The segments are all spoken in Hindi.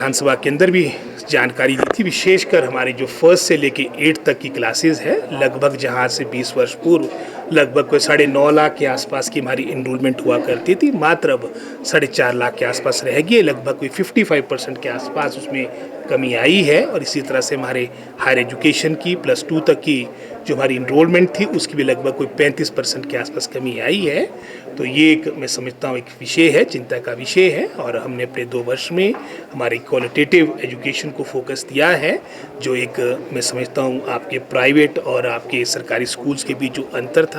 विधानसभा के अंदर भी जानकारी दी थी। विशेषकर हमारी जो फर्स्ट से लेके 8 तक की क्लासेस है, लगभग जहां से 20 वर्ष पूर्व लगभग कोई 9.5 लाख के आसपास की हमारी इनरोलमेंट हुआ करती थी, मात्र अब 4.5 लाख के आसपास रह गई है। लगभग कोई 55% के आसपास उसमें कमी आई है। और इसी तरह से हमारे हायर एजुकेशन की +2 तक की जो हमारी इनरोलमेंट थी उसकी भी लगभग कोई 35% के आसपास कमी आई है। तो ये एक मैं समझता हूँ एक विषय है, चिंता का विषय है। और हमने अपने 2 वर्ष में हमारे क्वालिटेटिव एजुकेशन को फोकस दिया है। जो एक मैं समझता हूँ आपके प्राइवेट और आपके सरकारी स्कूल्स के बीच जो अंतर था,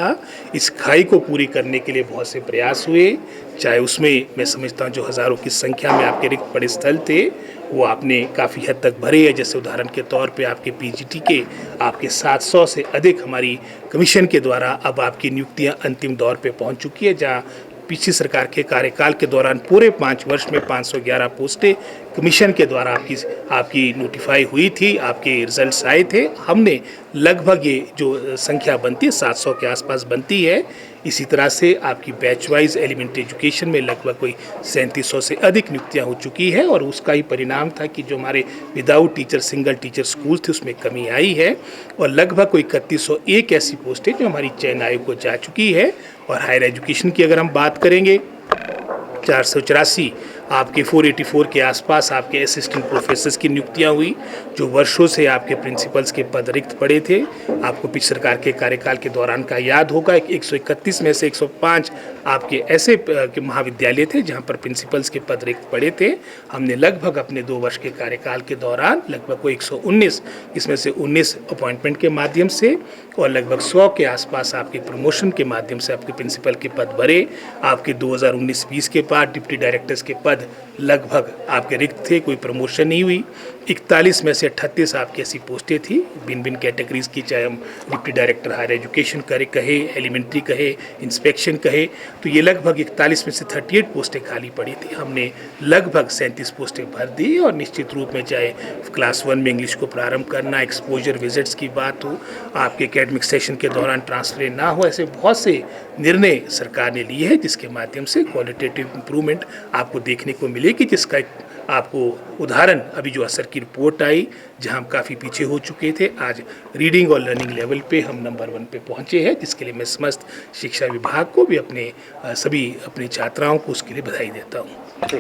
इस खाई को पूरी करने के लिए बहुत से प्रयास हुए। चाहे उसमें मैं समझता हूँ जो हज़ारों की संख्या में आपके रिक्त पड़े स्थल थे वो आपने काफ़ी हद तक भरे हैं। जैसे उदाहरण के तौर पे आपके पीजीटी के आपके 700 से अधिक हमारी कमीशन के द्वारा अब आपकी नियुक्तियां अंतिम दौर पे पहुंच चुकी है। जहां पिछली सरकार के कार्यकाल के दौरान पूरे 5 वर्ष में 511 पोस्टें कमीशन के द्वारा आपकी नोटिफाई हुई थी, आपके रिजल्ट्स आए थे। हमने लगभग ये जो संख्या बनती है 700 के आसपास बनती है। इसी तरह से आपकी बैच वाइज एलिमेंट्री एजुकेशन में लगभग कोई 3700 से अधिक नियुक्तियां हो चुकी है। और उसका ही परिणाम था कि जो हमारे without teacher single teacher school थे उसमें कमी आई है। और लगभग कोई 3101 ऐसी पोस्टें जो हमारी चयन आयोग को जा चुकी है। और हायर एजुकेशन की अगर हम बात करेंगे, 484 आपके 484 के आसपास आपके असिस्टेंट प्रोफेसर्स की नियुक्तियां हुई, जो वर्षों से आपके प्रिंसिपल्स के पद रिक्त पड़े थे। आपको पिछली सरकार के कार्यकाल के दौरान का याद होगा, 131 में से 105 आपके ऐसे के महाविद्यालय थे जहां पर प्रिंसिपल्स के पद रिक्त पड़े थे। हमने लगभग अपने 2 वर्ष के कार्यकाल के दौरान लगभग कोई 119, इसमें से 19 अपॉइंटमेंट के माध्यम से और लगभग 100 के आसपास आपके प्रमोशन के माध्यम से आपके प्रिंसिपल के पद भरे। आपके 2019-20 के बाद डिप्टी डायरेक्टर्स के पद लगभग आपके रिक्त थे, कोई प्रमोशन नहीं हुई। 41 में से 38 आपकी ऐसी पोस्टें थी भिन्न भिन्न कैटेगरीज की, चाहे हम डिप्टी डायरेक्टर हायर एजुकेशन कहे, एलिमेंट्री कहे, इंस्पेक्शन कहे, तो ये लगभग 41 में से 38 पोस्टें खाली पड़ी थी। हमने लगभग 37 पोस्टें भर दी। और निश्चित रूप में चाहे क्लास 1 में इंग्लिश को प्रारंभ करना, एक्सपोजर विजिट्स की बात हो, आपके एकेडमिक सेशन के दौरान ट्रांसफर ना हो, ऐसे बहुत से निर्णय सरकार ने लिए हैं जिसके माध्यम से क्वालिटेटिव इंप्रूवमेंट आपको देखने को मिलेगी। जिसका एक आपको उदाहरण अभी जो असर की रिपोर्ट आई, जहां हम काफ़ी पीछे हो चुके थे, आज रीडिंग और लर्निंग लेवल पे हम नंबर 1 पे पहुंचे हैं। जिसके लिए मैं समस्त शिक्षा विभाग को भी सभी अपनी छात्राओं को उसके लिए बधाई देता हूं।